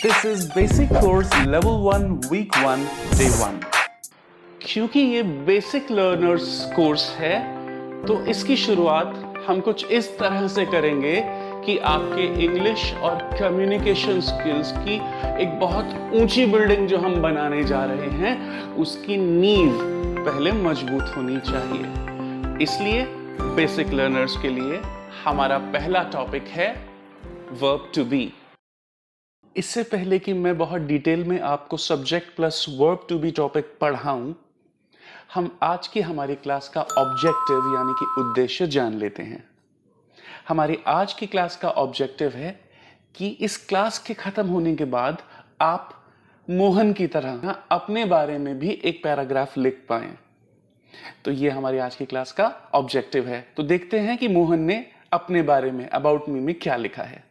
This is Basic Course Level 1 Week 1 Day 1। क्योंकि ये basic learners course है तो इसकी शुरुआत हम कुछ इस तरह से करेंगे कि आपके इंग्लिश और कम्युनिकेशन स्किल्स की एक बहुत ऊंची बिल्डिंग जो हम बनाने जा रहे हैं उसकी नींव पहले मजबूत होनी चाहिए। इसलिए बेसिक लर्नर्स के लिए हमारा पहला टॉपिक है वर्ब टू बी। इससे पहले कि मैं बहुत डिटेल में आपको subject plus verb to be topic पढ़ाऊं, हम आज की हमारी क्लास का ऑब्जेक्टिव यानी कि उद्देश्य जान लेते हैं। हमारी आज की क्लास का ऑब्जेक्टिव है कि इस क्लास के खत्म होने के बाद आप मोहन की तरह अपने बारे में भी एक पैराग्राफ लिख पाएं। तो ये हमारी आज की क्लास का ऑब्जेक्टिव है। तो देखते हैं कि मोहन ने अपने बारे में अबाउट मी में क्या लिखा है।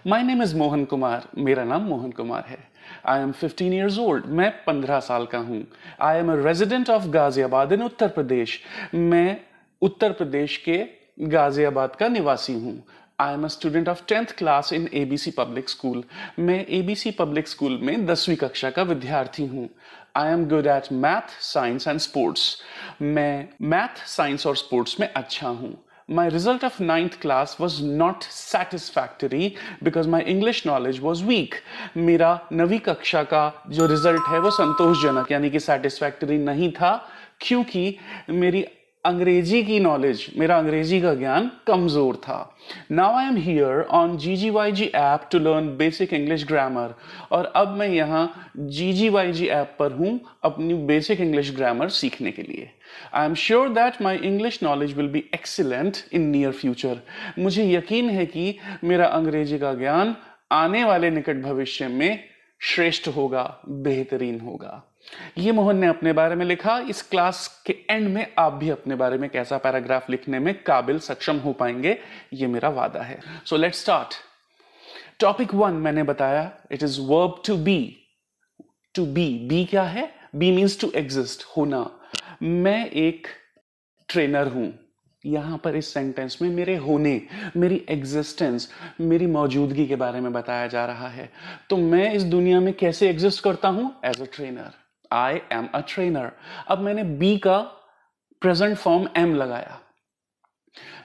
My name is Mohan Kumar. मेरा नाम मोहन कुमार है। I am 15 years old। मैं 15 साल का हूं। I am a resident of Ghaziabad in Uttar Pradesh. मैं उत्तर प्रदेश के गाजियाबाद का निवासी हूं। I am a student of 10th class in ABC public school. मैं एबीसी पब्लिक स्कूल में 10वीं कक्षा का विद्यार्थी हूं। I am good at math, science and sports. मैं मैथ, साइंस और स्पोर्ट्स में अच्छा हूं। My result of 9th class was not satisfactory because my English knowledge was weak। मेरा 9वीं कक्षा का जो रिजल्ट है वो संतोषजनक यानी कि satisfactory नहीं था क्योंकि मेरी अंग्रेजी की नॉलेज, मेरा अंग्रेजी का ज्ञान कमजोर था। Now I am here on GGYG app to learn basic English grammar। और अब मैं यहाँ GGYG ऐप पर हूँ अपनी बेसिक इंग्लिश ग्रामर सीखने के लिए। I am sure that my English knowledge will be excellent in near future। मुझे यकीन है कि मेरा अंग्रेजी का ज्ञान आने वाले निकट भविष्य में श्रेष्ठ होगा, बेहतरीन होगा। ये मोहन ने अपने बारे में लिखा। इस क्लास के एंड में आप भी अपने बारे में कैसा पैराग्राफ लिखने में काबिल सक्षम हो पाएंगे, ये मेरा वादा है। So let's start. टॉपिक 1 मैंने बताया, it is verb to be. To be क्या है? बी मीन्स टू एग्जिस्ट, होना। मैं एक ट्रेनर हूं। यहां पर इस सेंटेंस में मेरे होने, मेरी एग्जिस्टेंस, मेरी मौजूदगी के बारे में बताया जा रहा है। तो मैं इस दुनिया में कैसे एग्जिस्ट करता हूं? As a trainer. I am a trainer. अब मैंने बी का प्रेजेंट फॉर्म एम लगाया।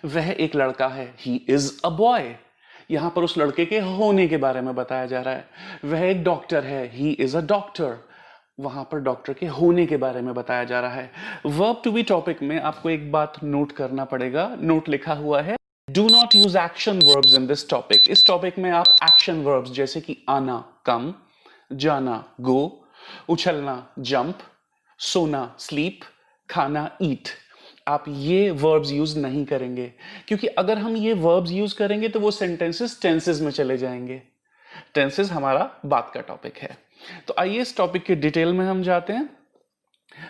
वह एक लड़का है, ही इज अ बॉय। यहां पर उस लड़के के होने के बारे में बताया जा रहा है। वह एक डॉक्टर है, ही इज अ डॉक्टर। वहां पर डॉक्टर के होने के बारे में बताया जा रहा है। वर्ब टू बी टॉपिक में आपको एक बात नोट करना पड़ेगा। नोट लिखा हुआ है, do not use action verbs in this topic. इस टॉपिक में आप एक्शन वर्ब्स जैसे कि आना, कम, जाना, गो, उछलना, जंप, सोना, स्लीप, खाना, ईट, आप ये वर्ब्स यूज नहीं करेंगे क्योंकि अगर हम ये वर्ब्स यूज करेंगे तो वो सेंटेंसेस टेंसेस में चले जाएंगे। टेंसेस हमारा बात का टॉपिक है। तो आइए इस टॉपिक के डिटेल में हम जाते हैं।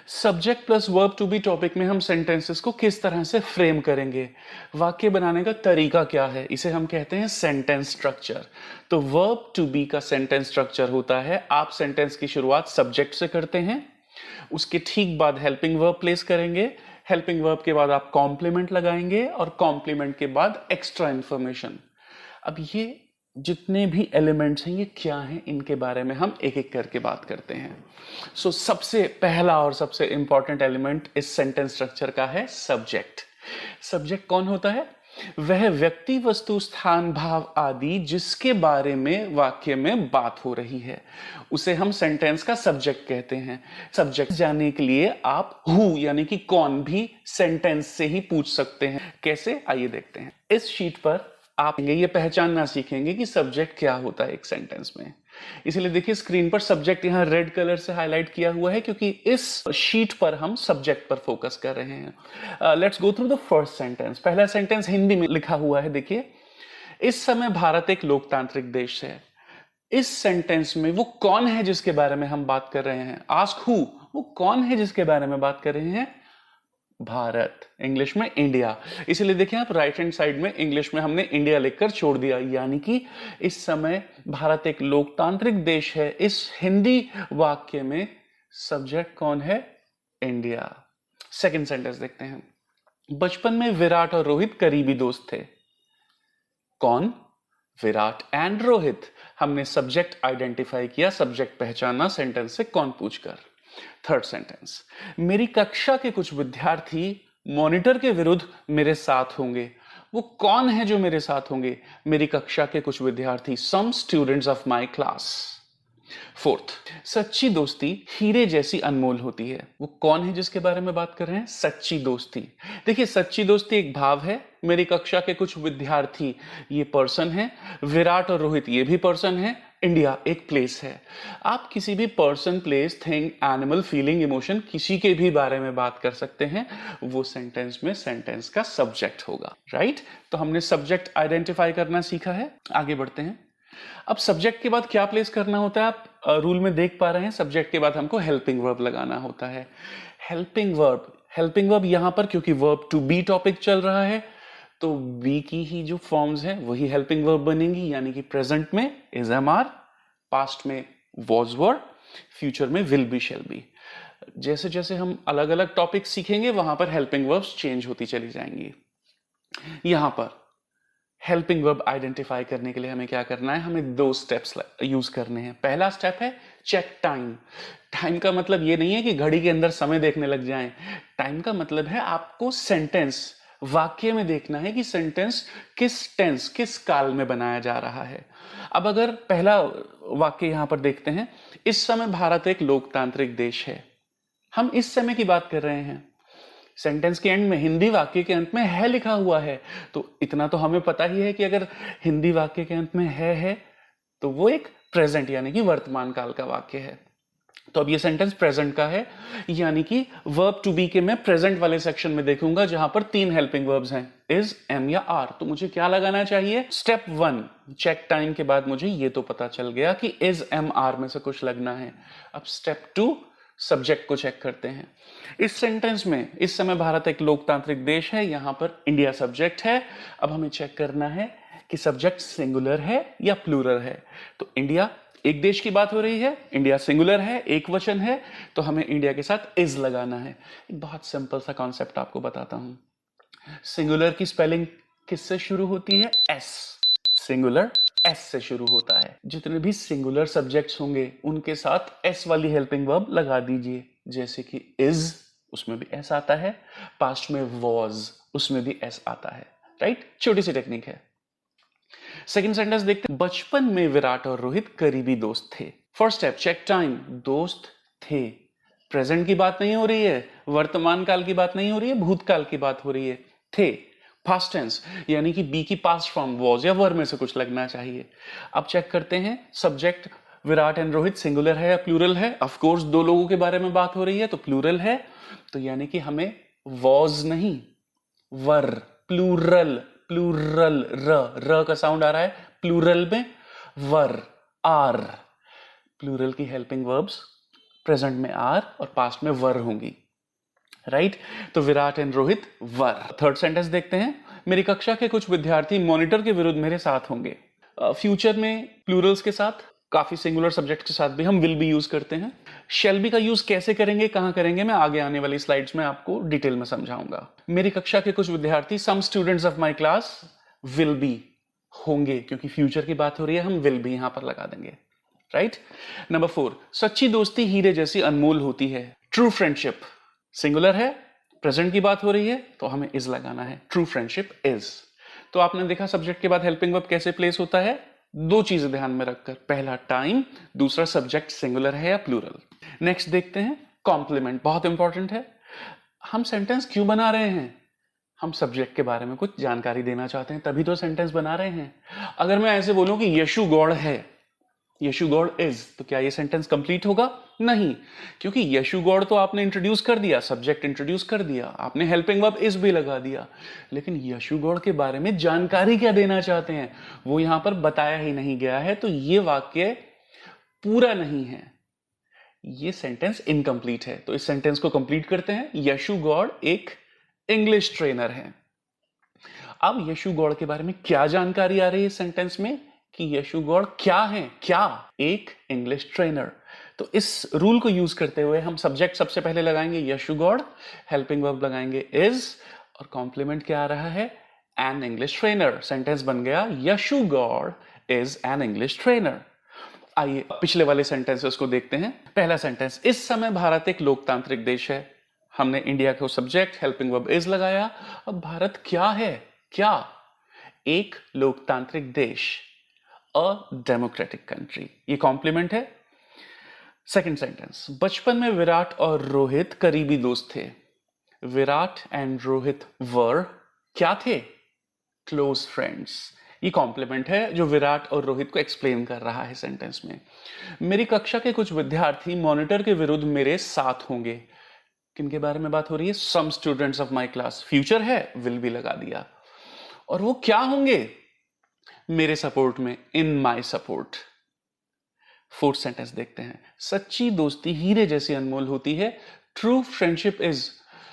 Subject plus verb to be topic में हम सेंटेंसेस को किस तरह से फ्रेम करेंगे, वाक्य बनाने का तरीका क्या है, इसे हम कहते हैं सेंटेंस स्ट्रक्चर। तो वर्ब टू बी का सेंटेंस स्ट्रक्चर होता है, आप सेंटेंस की शुरुआत सब्जेक्ट से करते हैं, उसके ठीक बाद हेल्पिंग वर्ब प्लेस करेंगे, हेल्पिंग वर्ब के बाद आप कॉम्प्लीमेंट लगाएंगे और कॉम्प्लीमेंट के बाद एक्स्ट्रा इंफॉर्मेशन। अब ये जितने भी एलिमेंट्स हैं ये क्या हैं, इनके बारे में हम एक एक करके बात करते हैं। सो सबसे पहला और सबसे इंपॉर्टेंट एलिमेंट इस सेंटेंस स्ट्रक्चर का है सब्जेक्ट। सब्जेक्ट कौन होता है? वह व्यक्ति, वस्तु, स्थान, भाव आदि जिसके बारे में वाक्य में बात हो रही है उसे हम सेंटेंस का सब्जेक्ट कहते हैं। सब्जेक्ट जानने के लिए आप हु यानी कि कौन भी सेंटेंस से ही पूछ सकते हैं। कैसे, आइए देखते हैं। इस शीट पर आप ये पहचानना सीखेंगे कि सब्जेक्ट क्या होता है एक सेंटेंस में। इसीलिए देखिए स्क्रीन पर सब्जेक्ट यहां रेड कलर से हाईलाइट किया हुआ है क्योंकि इस शीट पर हम सब्जेक्ट पर फोकस कर रहे हैं। Let's go through the first sentence. पहला सेंटेंस हिंदी में लिखा हुआ है, देखिए। इस समय भारत एक लोकतांत्रिक देश है। इस सेंटेंस में वो कौन है जिसके बारे में हम बात कर रहे हैं? आस्क हु, वो कौन है जिसके बारे में बात कर रहे हैं? भारत, इंग्लिश में इंडिया। इसलिए देखिए आप राइट हैंड साइड में इंग्लिश में हमने इंडिया लिखकर छोड़ दिया, यानी कि इस समय भारत एक लोकतांत्रिक देश है। इस हिंदी वाक्य में सब्जेक्ट कौन है? इंडिया। सेकंड सेंटेंस देखते हैं। बचपन में विराट और रोहित करीबी दोस्त थे। कौन? विराट एंड रोहित। हमने सब्जेक्ट आइडेंटिफाई किया, सब्जेक्ट पहचाना सेंटेंस से कौन पूछकर। थर्ड सेंटेंस, मेरी कक्षा के कुछ विद्यार्थी मॉनिटर के विरुद्ध मेरे साथ होंगे। वो कौन है जो मेरे साथ होंगे? मेरी कक्षा के कुछ विद्यार्थी, some students of my class. Fourth, सच्ची दोस्ती हीरे जैसी अनमोल होती है। वो कौन है जिसके बारे में बात कर रहे हैं? सच्ची दोस्ती। देखिए, सच्ची दोस्ती एक भाव है। मेरी कक्षा के कुछ विद्यार्थी ये पर्सन है, विराट और रोहित ये भी पर्सन है, इंडिया एक प्लेस है। आप किसी भी person, place, thing, animal, feeling, emotion किसी के भी बारे में बात कर सकते हैं। वो सेंटेंस में सेंटेंस का सब्जेक्ट होगा, राइट? तो हमने सब्जेक्ट आइडेंटिफाई करना सीखा है। आगे बढ़ते हैं। अब सब्जेक्ट के बाद क्या प्लेस करना होता है? आप रूल में देख पा रहे हैं, सब्जेक्ट के बाद हमको हेल्पिंग वर्ब लगाना होता है। हेल्पिंग वर्ब यहां पर क्योंकि वर्ब टू बी टॉपिक चल रहा है, तो बी की ही जो फॉर्म्स हैं वही हेल्पिंग वर्ब बनेंगी, यानी कि प्रेजेंट में इज एम आर, पास्ट में वॉज वर, फ्यूचर में विल बी, शैल बी। जैसे जैसे हम अलग अलग टॉपिक सीखेंगे वहां पर हेल्पिंग वर्ब्स चेंज होती चली जाएंगी। यहां पर हेल्पिंग वर्ब आइडेंटिफाई करने के लिए हमें क्या करना है? हमें दो स्टेप्स यूज करने हैं। पहला स्टेप है चेक टाइम। टाइम का मतलब ये नहीं है कि घड़ी के अंदर समय देखने लग जाएं। टाइम का मतलब है आपको सेंटेंस, वाक्य में देखना है कि सेंटेंस किस टेंस, किस काल में बनाया जा रहा है। अब अगर पहला वाक्य यहां पर देखते हैं, इस समय भारत एक लोकतांत्रिक देश है। हम इस समय की बात कर रहे हैं। सेंटेंस के एंड में, हिंदी वाक्य के अंत में है लिखा हुआ है, तो इतना तो हमें पता ही है कि अगर हिंदी वाक्य के अंत में है तो वो एक प्रेजेंट यानी कि वर्तमान काल का वाक्य है। तो अब ये सेंटेंस प्रेजेंट का है, यानी कि वर्ब टू बी के मैं प्रेजेंट वाले सेक्शन में देखूंगा जहां पर 3 हेल्पिंग वर्ब्स हैं, इज, एम या आर। तो मुझे क्या लगाना चाहिए? स्टेप 1 चेक टाइम के बाद मुझे ये तो पता चल गया कि इज, एम, आर में से कुछ लगना है। अब स्टेप 2 सब्जेक्ट को चेक करते हैं। इस सेंटेंस में इस समय भारत एक लोकतांत्रिक देश है, यहां पर इंडिया सब्जेक्ट है। अब हमें चेक करना है कि सब्जेक्ट सिंगुलर है या प्लूरल है। तो इंडिया एक देश की बात हो रही है, इंडिया सिंगुलर है, एक वचन है, तो हमें इंडिया के साथ इज लगाना है। एक बहुत सिंपल सा कॉन्सेप्ट आपको बताता हूं। सिंगुलर की स्पेलिंग किससे शुरू होती है? एस। सिंगुलर एस से शुरू होता है। जितने भी सिंगुलर सब्जेक्ट्स होंगे उनके साथ एस वाली हेल्पिंग वर्ब लगा दीजिए। जैसे कि इज, उसमें भी एस आता है, पास्ट में वॉज, उसमें भी एस आता है, राइट? छोटी सी टेक्निक है। सेकंड सेंटेंस देखते हैं। बचपन में विराट और रोहित करीबी दोस्त थे। फर्स्ट स्टेप चेक टाइम, दोस्त थे। प्रेजेंट की बात नहीं हो रही है, वर्तमान काल की बात नहीं हो रही है, भूतकाल की बात हो रही है। थे, पास्ट टेंस, यानी कि बी की पास्ट फॉर्म वॉज या वर में से कुछ लगना चाहिए। अब चेक करते हैं subject Virat and Rohit singular है या प्लूरल है। ऑफ कोर्स दो लोगों के बारे में बात हो रही है तो प्लूरल है, तो यानी कि हमें वॉज नहीं, वर, प्लूरल, प्लूरल, र का साउंड आ रहा है प्लूरल में, वर, आर। प्लूरल की हेल्पिंग वर्ब्स प्रेजेंट में आर और पास्ट में वर होंगी, राइट? तो Virat and Rohit were. Third sentence देखते हैं। मेरी कक्षा के कुछ विद्यार्थी मॉनिटर के विरुद्ध मेरे साथ होंगे। फ्यूचर में प्लूरल्स के साथ, काफी सिंगुलर सब्जेक्ट के साथ भी हम विल बी यूज करते हैं। शैल बी का यूज कैसे करेंगे, कहां करेंगे, मैं आगे आने वाली स्लाइड्स में आपको डिटेल में समझाऊंगा। मेरी कक्षा के कुछ विद्यार्थी, some students of my class will be, होंगे, क्योंकि फ्यूचर की बात हो रही है, हम विल बी यहां पर लगा देंगे, राइट? नंबर 4, सच्ची दोस्ती हीरे जैसी अनमोल होती है। ट्रू फ्रेंडशिप सिंगुलर है, प्रेजेंट की बात हो रही है, तो हमें इज लगाना है। True friendship is. तो आपने देखा सब्जेक्ट के बाद हेल्पिंग वर्ब कैसे प्लेस होता है, दो चीजें ध्यान में रखकर, पहला टाइम, दूसरा सब्जेक्ट सिंगुलर है या प्लूरल। नेक्स्ट देखते हैं कॉम्प्लीमेंट, बहुत इंपॉर्टेंट है। हम सेंटेंस क्यों बना रहे हैं? हम सब्जेक्ट के बारे में कुछ जानकारी देना चाहते हैं, तभी तो सेंटेंस बना रहे हैं। अगर मैं ऐसे बोलूं कि यशु गौड़ है, यशु गौड़ इज, तो क्या ये सेंटेंस कंप्लीट होगा? नहीं, क्योंकि यशु गौड़ तो आपने इंट्रोड्यूस कर दिया, सब्जेक्ट इंट्रोड्यूस कर दिया, आपने हेल्पिंग वर्ब इज भी लगा दिया, लेकिन यशु गौड़ के बारे में जानकारी क्या देना चाहते हैं वो यहां पर बताया ही नहीं गया है, तो ये वाक्य पूरा नहीं है, ये सेंटेंस इनकम्प्लीट है। तो इस सेंटेंस को कंप्लीट करते हैं। यशु गौड़ एक इंग्लिश ट्रेनर है। अब यशु गौड़ के बारे में क्या जानकारी आ रही है सेंटेंस में कि यशु गौड़ क्या है? क्या? एक इंग्लिश ट्रेनर। तो इस रूल को यूज करते हुए हम सब्जेक्ट सबसे पहले लगाएंगे यशु गौड़, हेल्पिंग वर्ब लगाएंगे इज, और कॉम्प्लीमेंट क्या आ रहा है? N English trainer. सेंटेंस बन गया Yashu Gaur is an English trainer. आइए पिछले वाले सेंटेंसेस को देखते हैं। पहला सेंटेंस, इस समय भारत एक लोकतांत्रिक देश है। हमने इंडिया को सब्जेक्ट हेल्पिंग वर्ब इज लगाया। अब भारत क्या है? क्या? एक लोकतांत्रिक देश, अ डेमोक्रेटिक कंट्री। ये कॉम्प्लीमेंट है। सेकंड सेंटेंस, बचपन में विराट और रोहित करीबी दोस्त थे। विराट एंड रोहित वर क्या थे? Close friends. ये कॉम्प्लीमेंट है जो विराट और रोहित को एक्सप्लेन कर रहा है सेंटेंस में। मेरी कक्षा के कुछ विद्यार्थी मॉनिटर के विरुद्ध मेरे साथ होंगे। किनके बारे में बात हो रही है? Some students of my class. Future है, विल भी लगा दिया। और वो क्या होंगे? मेरे सपोर्ट में, इन माई सपोर्ट। फोर्थ सेंटेंस देखते हैं, सच्ची दोस्ती हीरे जैसी अनमोल होती है। True friendship is.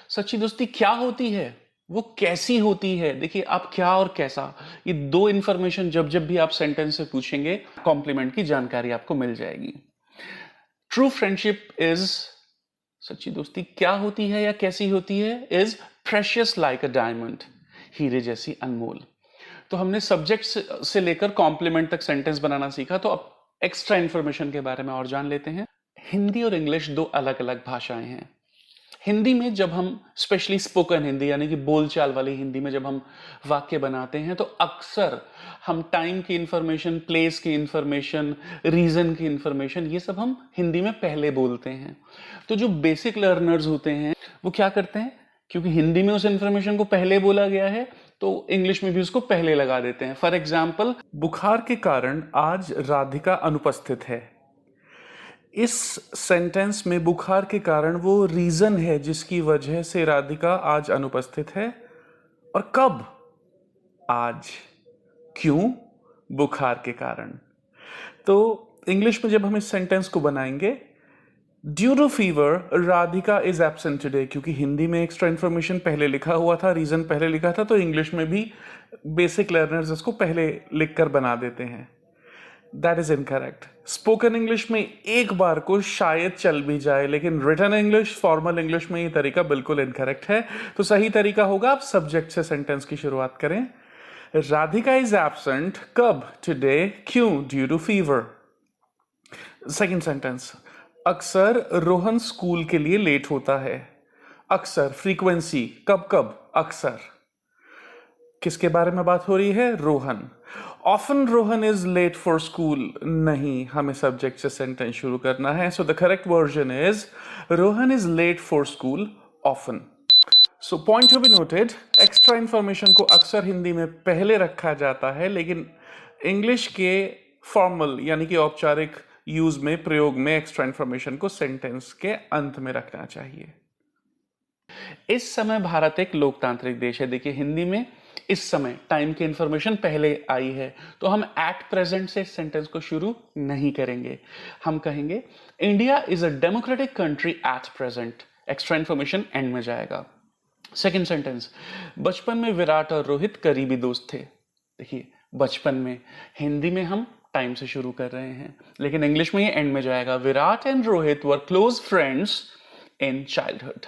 सच्ची दोस्ती क्या होती है? वो कैसी होती है? देखिए, आप क्या और कैसा, ये दो इंफॉर्मेशन जब जब भी आप सेंटेंस से पूछेंगे, कॉम्प्लीमेंट की जानकारी आपको मिल जाएगी। ट्रू फ्रेंडशिप इज, सच्ची दोस्ती क्या होती है या कैसी होती है? Is precious like a diamond, हीरे जैसी अनमोल। तो हमने सब्जेक्ट से लेकर कॉम्प्लीमेंट तक सेंटेंस बनाना सीखा। तो अब एक्स्ट्रा इंफॉर्मेशन के बारे में और जान लेते हैं। हिंदी और इंग्लिश दो अलग अलग भाषाएं हैं। हिंदी में जब हम, स्पेशली स्पोकन हिंदी यानी कि बोलचाल वाली हिंदी में जब हम वाक्य बनाते हैं, तो अक्सर हम टाइम की इंफॉर्मेशन, प्लेस की इंफॉर्मेशन, रीजन की इंफॉर्मेशन, ये सब हम हिंदी में पहले बोलते हैं। तो जो बेसिक लर्नर्स होते हैं वो क्या करते हैं, क्योंकि हिंदी में उस इंफॉर्मेशन को पहले बोला गया है तो इंग्लिश में भी उसको पहले लगा देते हैं। फॉर एग्जाम्पल, बुखार के कारण आज राधिका अनुपस्थित है। इस सेंटेंस में बुखार के कारण वो रीजन है जिसकी वजह से राधिका आज अनुपस्थित है। और कब? आज। क्यों? बुखार के कारण। तो इंग्लिश में जब हम इस सेंटेंस को बनाएंगे, due to fever Radhika is absent today, क्योंकि हिंदी में एक्स्ट्रा इंफॉर्मेशन पहले लिखा हुआ था, रीजन पहले लिखा था, तो इंग्लिश में भी बेसिक लर्नर्स इसको पहले लिखकर बना देते हैं। That is incorrect. Spoken English में एक बार को शायद चल भी जाए, लेकिन रिटन इंग्लिश, फॉर्मल इंग्लिश में ये तरीका बिल्कुल इनकरेक्ट है। तो सही तरीका होगा, आप सब्जेक्ट से सेंटेंस की शुरुआत करें। राधिका इज एब्सेंट कब? टुडे। क्यों? Due to fever. Second sentence, अक्सर रोहन स्कूल के लिए लेट होता है। अक्सर, फ्रीक्वेंसी, कब कब, अक्सर। किसके बारे में बात हो रही है? Rohan. Often Rohan is late for school. नहीं, हमें सब्जेक्ट से सेंटेंस शुरू करना है। So the correct version is Rohan is late for school often. So point to be noted, extra information को अक्सर हिंदी में पहले रखा जाता है, लेकिन इंग्लिश के फॉर्मल यानी कि औपचारिक यूज में, प्रयोग में, एक्स्ट्रा इंफॉर्मेशन को सेंटेंस के अंत में रखना चाहिए। इस समय भारत एक लोकतांत्रिक देश है। देखिए, हिंदी में इस समय टाइम की इंफॉर्मेशन पहले आई है, तो हम एट प्रेजेंट से सेंटेंस को शुरू नहीं करेंगे। हम कहेंगे India is a democratic country at present. Extra information end में जाएगा। सेकेंड सेंटेंस, बचपन में विराट और रोहित करीबी दोस्त थे। देखिए, बचपन में, हिंदी में हम टाइम से शुरू कर रहे हैं, लेकिन इंग्लिश में ये एंड में जाएगा। Virat and Rohit were close friends in childhood.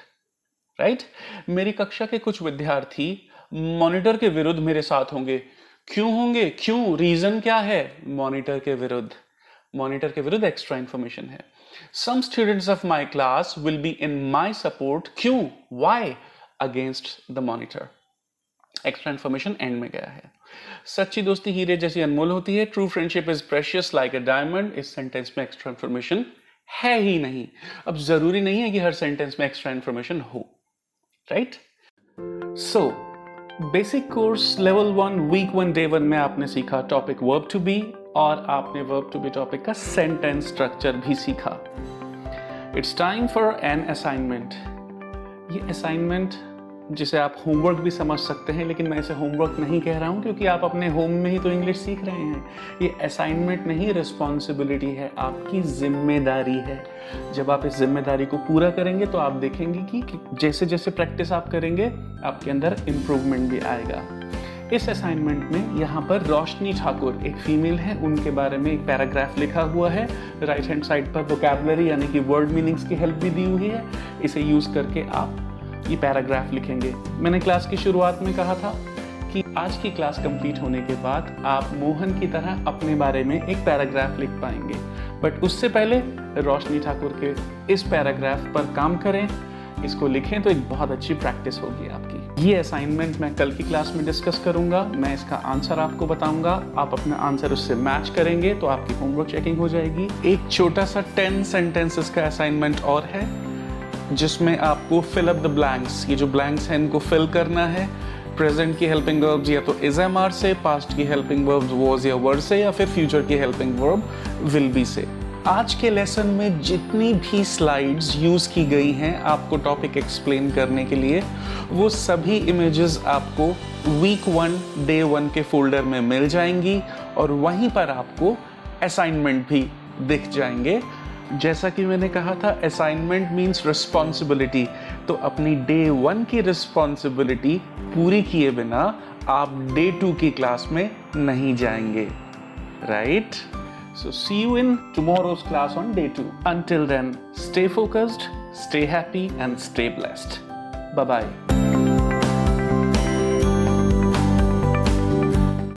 Right? मेरी कक्षा के कुछ विद्यार्थी मॉनिटर के विरुद्ध मेरे साथ होंगे। क्यों होंगे? क्यों? रीजन क्या है? मॉनिटर के विरुद्ध। मॉनिटर के विरुद्ध एक्स्ट्रा इंफॉर्मेशन है। Some students of my class will be in my support. क्यों? Why? Against the monitor. Extra information end में गया है। सच्ची दोस्ती हीरे जैसी अनमोल होती है। True friendship is precious like a diamond. इस सेंटेंस में एक्स्ट्रा इंफॉर्मेशन है ही नहीं। अब जरूरी नहीं है कि हर सेंटेंस में एक्स्ट्रा इंफॉर्मेशन हो, right? So basic course level 1 week 1 day 1 में आपने सीखा टॉपिक वर्ब टू बी, और आपने वर्ब टू बी टॉपिक का सेंटेंस स्ट्रक्चर भी सीखा। It's time for an assignment. ये असाइनमेंट जिसे आप होमवर्क भी समझ सकते हैं, लेकिन मैं इसे होमवर्क नहीं कह रहा हूं क्योंकि आप अपने होम में ही तो इंग्लिश सीख रहे हैं। ये असाइनमेंट नहीं, रिस्पॉन्सिबिलिटी है, आपकी जिम्मेदारी है। जब आप इस जिम्मेदारी को पूरा करेंगे तो आप देखेंगे कि जैसे जैसे प्रैक्टिस आप करेंगे आपके अंदर इम्प्रूवमेंट भी आएगा। इस असाइनमेंट में यहाँ पर रोशनी ठाकुर एक फीमेल है, उनके बारे में एक पैराग्राफ लिखा हुआ है। राइट हैंड साइड पर वोकैबुलरी यानी कि वर्ड मीनिंग्स की हेल्प भी दी हुई है। इसे यूज करके आप ये पैराग्राफ लिखेंगे। मैंने क्लास की शुरुआत में कहा था कि आज की क्लास कंप्लीट होने के बाद आप मोहन की तरह अपने बारे में एक पैराग्राफ लिख पाएंगे। बट उससे पहले रोशनी ठाकुर के इस पैराग्राफ पर काम करें, इसको लिखें तो एक बहुत अच्छी प्रैक्टिस होगी आपकी। ये असाइनमेंट मैं कल की क्लास में डिस्कस करूंगा, मैं इसका आंसर आपको बताऊंगा, आप अपना आंसर उससे मैच करेंगे तो आपकी होमवर्क चेकिंग हो जाएगी। एक छोटा सा 10 सेंटेंसेस का असाइनमेंट और है जिसमें आपको फिल अप द ब्लैंक्स, ये जो ब्लैंक्स हैं इनको फिल करना है। प्रेजेंट की हेल्पिंग वर्ब्स या तो इज एम आर से, पास्ट की हेल्पिंग वर्ब्स वॉज या वर से, या फिर फ्यूचर की हेल्पिंग वर्ब विल बी से। आज के लेसन में जितनी भी स्लाइड्स यूज की गई हैं आपको टॉपिक एक्सप्लेन करने के लिए, वो सभी इमेजेस आपको वीक 1 डे 1 के फोल्डर में मिल जाएंगी और वहीं पर आपको असाइनमेंट भी दिख जाएंगे। जैसा कि मैंने कहा था, असाइनमेंट मीन्स रिस्पॉन्सिबिलिटी, तो अपनी डे 1 की रिस्पॉन्सिबिलिटी पूरी किए बिना आप डे 2 की क्लास में नहीं जाएंगे, right? So see you in tomorrow's class on day 2. Until then, stay focused, stay happy and stay blessed. Bye-bye.